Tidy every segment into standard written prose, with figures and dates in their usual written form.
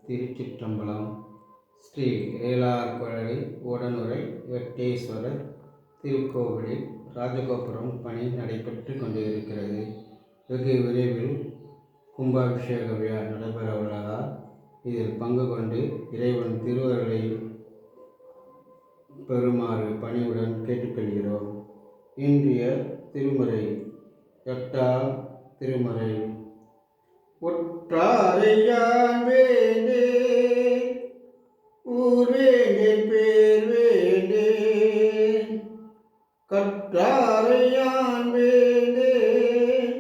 திருச்சிற்றம்பலம். ஸ்ரீ ஏலார்குழலி உடனுறை வெட்டேஸ்வரர் திருக்கோவிலில் ராஜகோபுரம் பணி நடைபெற்று கொண்டிருக்கிறது. வெகு விரைவில் கும்பாபிஷேக விழா நடைபெற உள்ளதால் இதில் பங்கு கொண்டு இறைவன் திருவருளை பெறுமாறு பணிவுடன் கேட்டுக்கொள்கிறோம். இன்றைய திருமுறை 8ஆம் திருமுறை. ஒற்றாரையான் வேண்டேன், ஊர் வேண்டேன், பேர் வேண்டேன், கற்றாரையான் வேண்டேன்,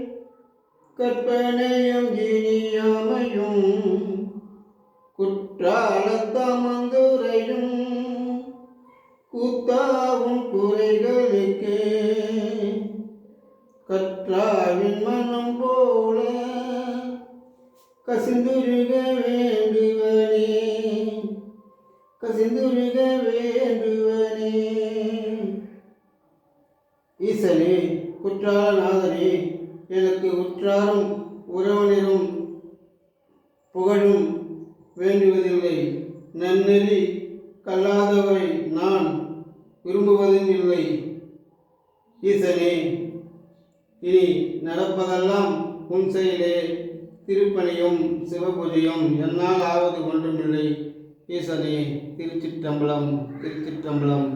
கற்பனையும் இனியாமையும், குற்றாலத்தமந்துரையும் கூத்தாவும் குறைகளுக்கே, கற்றாவின் மனம் போல கசிந்துருக வேண்டுவனே, கசிந்துருக வேண்டுவனே. ஈசனே, குற்றாலநாதனே, எனக்கு உற்றாரும் உறவினரும் புகழும் வேண்டுவதில்லை. நன்னெறி கல்லாதவரை நான் விரும்புவதும் இல்லை. ஈசனே, இனி நடப்பதெல்லாம் உன் செயலே. திருப்பணியும் சிவபூஜையும் என்னால் ஆவது ஒன்றுமில்லை. ஈசனே, திருச்சிற்றம்பலம், திருச்சிற்றம்பலம்.